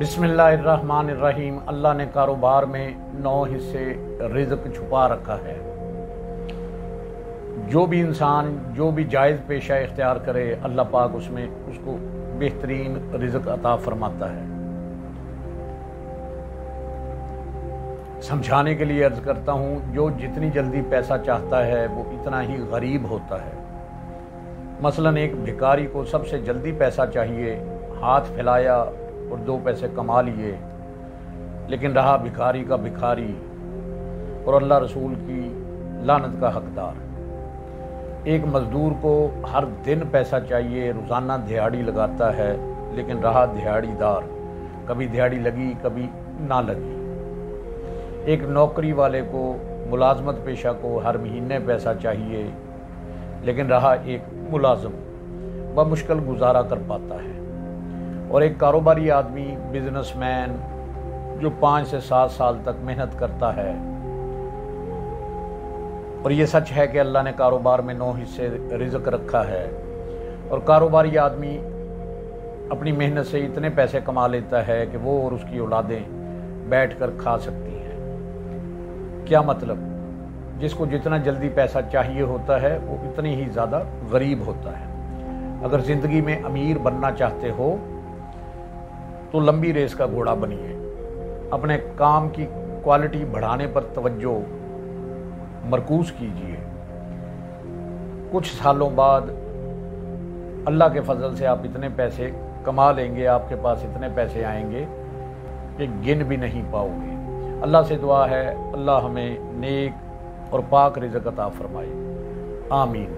बिस्मिल्लाहिर्रहमानिर्रहीम। अल्लाह ने कारोबार में 9 हिस्से रिज़्क छुपा रखा है। जो भी इंसान जो भी जायज़ पेशा इख्तियार करे, अल्लाह पाक उसको बेहतरीन रिज़्क अता फरमाता है। समझाने के लिए अर्ज़ करता हूँ, जो जितनी जल्दी पैसा चाहता है वो इतना ही गरीब होता है। मसलन एक भिखारी को सबसे जल्दी पैसा चाहिए, हाथ फैलाया और 2 पैसे कमा लिए, लेकिन रहा भिखारी का भिखारी और अल्लाह रसूल की लानत का हकदार। एक मज़दूर को हर दिन पैसा चाहिए, रोज़ाना दिहाड़ी लगाता है, लेकिन रहा दिहाड़ीदार, कभी दिहाड़ी लगी कभी ना लगी। एक नौकरी वाले को, मुलाजमत पेशा को हर महीने पैसा चाहिए, लेकिन रहा एक मुलाजम, बमुश्किल गुजारा कर पाता है। और एक कारोबारी आदमी, बिजनेसमैन, जो 5 से 7 साल तक मेहनत करता है। और ये सच है कि अल्लाह ने कारोबार में 9 हिस्से रिज़्क रखा है, और कारोबारी आदमी अपनी मेहनत से इतने पैसे कमा लेता है कि वो और उसकी औलादें बैठकर खा सकती हैं। क्या मतलब? जिसको जितना जल्दी पैसा चाहिए होता है वो इतनी ही ज़्यादा गरीब होता है। अगर ज़िंदगी में अमीर बनना चाहते हो तो लंबी रेस का घोड़ा बनिए। अपने काम की क्वालिटी बढ़ाने पर तवज्जो मरकूज़ कीजिए। कुछ सालों बाद अल्लाह के फजल से आप इतने पैसे कमा लेंगे, आपके पास इतने पैसे आएंगे कि गिन भी नहीं पाओगे। अल्लाह से दुआ है, अल्लाह हमें नेक और पाक रिज़्क अता फरमाए। आमीन।